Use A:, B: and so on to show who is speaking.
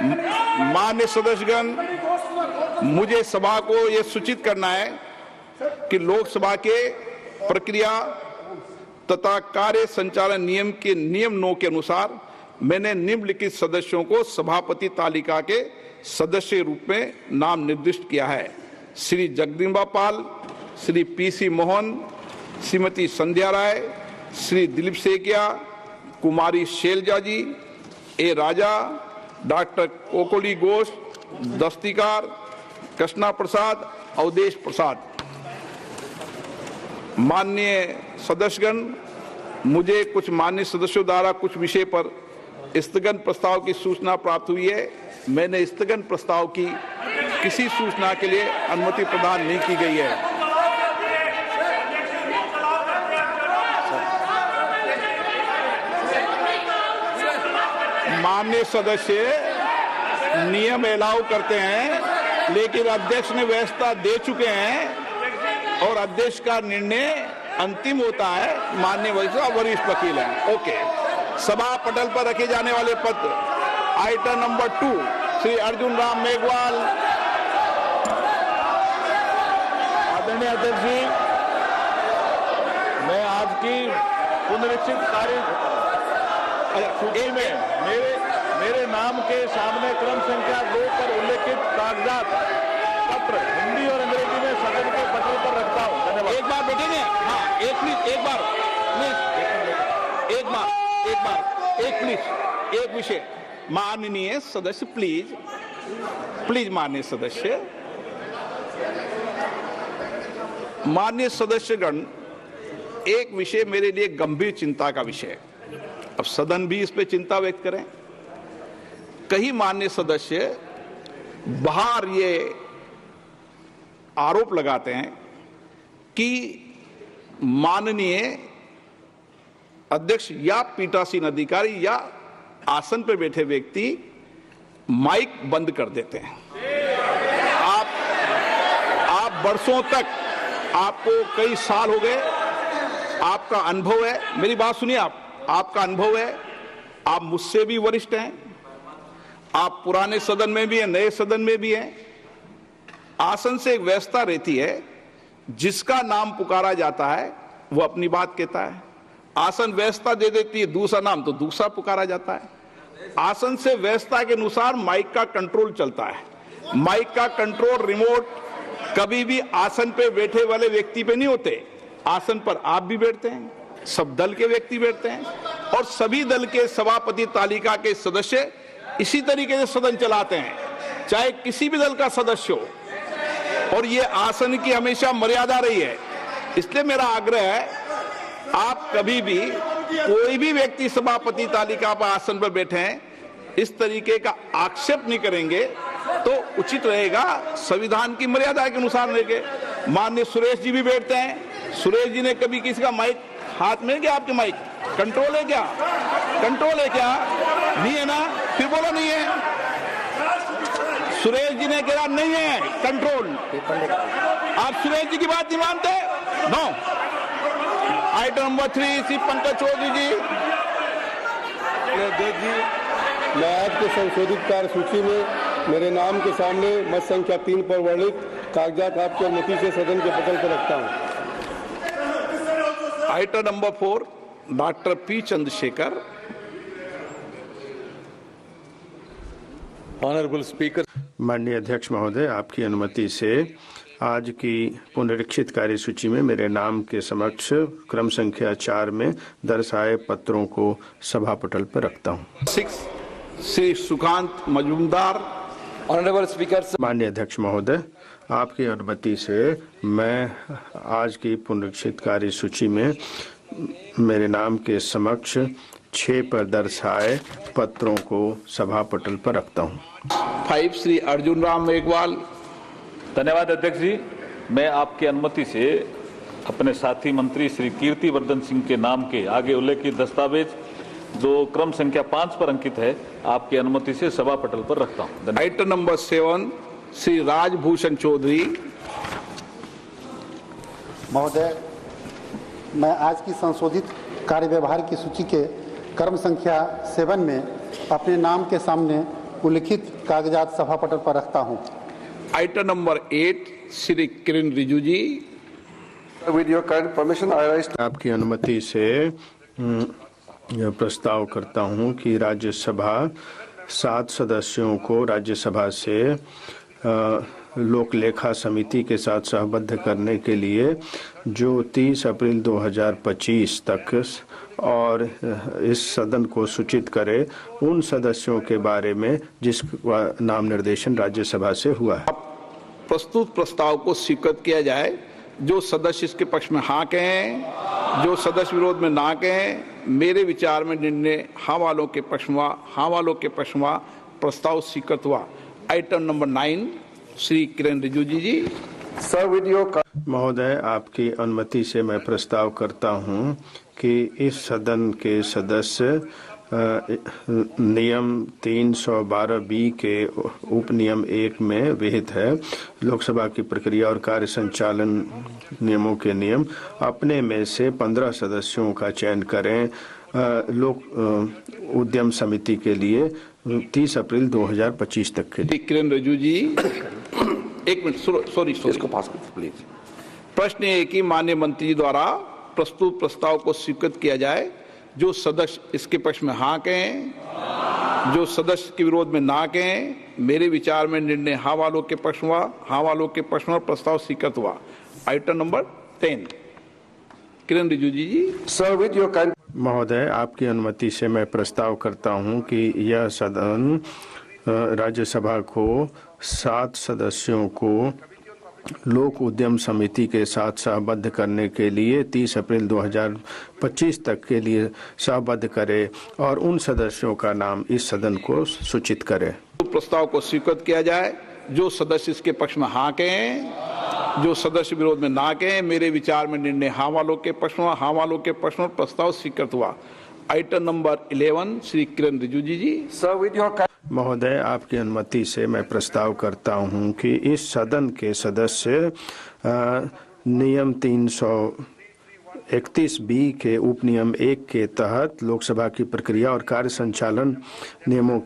A: मान्य सदस्यगण, मुझे सभा को यह सूचित करना है कि लोकसभा के प्रक्रिया तथा कार्य संचालन नियम के नियम 9 के अनुसार मैंने निम्नलिखित सदस्यों को सभापति तालिका के सदस्य रूप में नाम निर्दिष्ट किया है। श्री जगदम्बा पाल, श्री पीसी मोहन, श्रीमती संध्या राय, श्री दिलीप सेकिया, कुमारी शैलजा जी, ए राजा, डॉक्टर कोकोली घोष, दस्तिकार, कृष्णा प्रसाद, अवधेश प्रसाद। माननीय सदस्यगण, मुझे कुछ माननीय सदस्यों द्वारा कुछ विषय पर स्थगन प्रस्ताव की सूचना प्राप्त हुई है। मैंने स्थगन प्रस्ताव की किसी सूचना के लिए अनुमति प्रदान नहीं की गई है। माननीय सदस्य नियम अलाउ करते हैं, लेकिन अध्यक्ष ने व्यवस्था दे चुके हैं और अध्यक्ष का निर्णय अंतिम होता है। माननीय वरिष्ठ वकील हैं। ओके। सभा पटल पर रखे जाने वाले पत्र आइटम नंबर 2 श्री अर्जुन राम मेघवाल।
B: आदरणीय अध्यक्ष जी, मैं आज की पुनरीक्षित तारीख में मेरे नाम के सामने क्रम संख्या 2 पर उल्लेखित कागजात पत्र हिंदी और अंग्रेजी में सदन के पटल पर रखता हूं। धन्यवाद।
A: एक बार बैठेंगे? हाँ, एक बार एक विषय। माननीय सदस्य प्लीज माननीय सदस्य, माननीय सदस्यगण, एक विषय मेरे लिए गंभीर चिंता का विषय है। अब सदन भी इस पे चिंता व्यक्त करें। कई माननीय सदस्य बाहर ये आरोप लगाते हैं कि माननीय अध्यक्ष या पीठासीन अधिकारी या आसन पर बैठे व्यक्ति माइक बंद कर देते हैं। आप वर्षों तक, आपको कई साल हो गए, आपका अनुभव है। मेरी बात सुनिए, आपका अनुभव है, आप मुझसे भी वरिष्ठ हैं, आप पुराने सदन में भी हैं, नए सदन में भी हैं। आसन से एक व्यवस्था रहती है, जिसका नाम पुकारा जाता है वो अपनी बात कहता है। आसन व्यवस्था दे देती है दूसरा नाम, तो दूसरा पुकारा जाता है। आसन से व्यवस्था के अनुसार माइक का कंट्रोल चलता है। माइक का कंट्रोल रिमोट कभी भी आसन पे बैठे वाले व्यक्ति पे नहीं होते। आसन पर आप भी बैठते हैं, सब दल के व्यक्ति बैठते हैं और सभी दल के सभापति तालिका के सदस्य इसी तरीके से सदन चलाते हैं, चाहे किसी भी दल का सदस्य हो। और ये आसन की हमेशा मर्यादा रही है। इसलिए मेरा आग्रह है, आप कभी भी कोई भी व्यक्ति सभापति तालिका पर आसन पर बैठे हैं, इस तरीके का आक्षेप नहीं करेंगे तो उचित रहेगा। संविधान की मर्यादा के अनुसार लेके माननीय सुरेश जी भी बैठते हैं। सुरेश जी ने कभी किसी का माइक हाथ में क्या? आपके माइक कंट्रोल है क्या? कंट्रोल है क्या? नहीं है ना? फिर बोलो नहीं है। सुरेश जी ने कहा नहीं है कंट्रोल। आप सुरेश जी की बात नहीं मानते? No. Item number 3 Shri Pankaj Chaudhary ji.
C: मैं आज के संशोधित कार्य सूची में मेरे नाम के सामने मत संख्या 3 पर वर्णित कागजात आपकी अनुमति से सदन के पटल पर रखता हूं।
A: Item number 4 doctor P Chandrashekhar.
B: Honourable speaker.
D: माननीय अध्यक्ष महोदय, आपकी अनुमति से आज की पुनरीक्षित कार्य सूची में मेरे नाम के समक्ष क्रम संख्या 4 में दर्शाए पत्रों को सभा पटल पर रखता हूं।
A: 6 श्री सुकांत मजूमदार।
E: Honourable speaker.
D: माननीय अध्यक्ष महोदय, आपकी अनुमति से मैं आज की पुनरीक्षित कार्य सूची में मेरे नाम के समक्ष 6 पर दर्शाए पत्रों को सभा पटल पर रखता हूं।
A: 5 श्री अर्जुन राम मेघवाल।
B: धन्यवाद अध्यक्ष जी। मैं आपकी अनुमति से अपने साथी मंत्री श्री कीर्तिवर्धन सिंह के नाम के आगे उल्लेखित दस्तावेज जो क्रम संख्या 5 पर अंकित है, आपकी अनुमति से सभा पटल पर रखता हूं।
A: Item number 7 Shri Rajbhushan Chaudhary.
F: महोदय, मैं आज की संशोधित कार्य व्यवहार की सूची के क्रम संख्या 7 में अपने नाम के सामने उल्लिखित कागजात सभापटल पर रखता हूं।
A: Item number 8 Shri Kiran Rijiju ji.
C: With your kind permission, I rise to
D: आपकी अनुमति से यह प्रस्ताव करता हूं कि राज्यसभा 7 सदस्यों को राज्यसभा से लोक लेखा समिति के साथ सहबद्ध करने के लिए जो 30 अप्रैल 2025 तक और इस सदन को सूचित करे उन सदस्यों के बारे में जिसका नाम निर्देशन राज्यसभा से हुआ है।
A: प्रस्तुत प्रस्ताव को स्वीकृत किया जाए। जो सदस्य इसके पक्ष में हाँ कहें, जो सदस्य विरोध में ना कहें, मेरे विचार में निर्णय हाँ वालों के पक्ष में, हाँ वालों के पक्ष में प्रस्ताव स्वीकृत हुआ। Item number 9 Shri Kiran Rijiju ji.
C: Sir, with your
D: महोदय, आपकी अनुमति से मैं प्रस्ताव करता हूं कि इस सदन के सदस्य नियम 312B के उपनियम 1 में विहित है लोकसभा की प्रक्रिया और कार्य संचालन नियमों के नियम अपने में से 15 सदस्यों का चयन करें लोक उद्यम समिति के लिए 30 अप्रैल 2025 तक के लिए।
A: किरण रिजिजू जी एक मिनट, सॉरी
E: इसको पास कर प्लीज।
A: प्रश्न है कि माननीय मंत्री जी द्वारा प्रस्तुत प्रस्ताव को स्वीकृत किया जाए। जो सदस्य इसके पक्ष में हाँ कहें, जो सदस्य के विरोध में ना कहें, मेरे विचार में निर्णय हाँ वालों के पक्ष में, हाँ वालों के पक्ष में प्रस्ताव स्वीकृत हुआ। Item number 10 Kiran Rijiju ji.
C: Sir, with your kind
D: महोदय, आपकी अनुमति से मैं प्रस्ताव करता हूं कि यह सदन राज्यसभा को 7 सदस्यों को लोक उद्यम समिति के साथ सहबद्ध करने के लिए 30 अप्रैल 2025 तक के लिए सहबद्ध करे और उन सदस्यों का नाम इस सदन को सूचित करे।
A: प्रस्ताव को स्वीकृत किया जाए। जो सदस्य इसके पक्ष में हाँ कहें, जो सदस्य विरोध में ना कहें, मेरे विचार में निर्णय हाँ वालों के पक्ष में, हाँ वालों के पक्ष में प्रस्ताव स्वीकृत हुआ। Item number 11 Shri Kiran Rijiju ji.
C: Sir, with your kind
D: महोदय, आपकी अनुमति से मैं प्रस्ताव करता हूं कि इस सदन के सदस्य नियम 331B के उपनियम 1 के तहत लोकसभा की प्रक्रिया और कार्य संचालन नियमों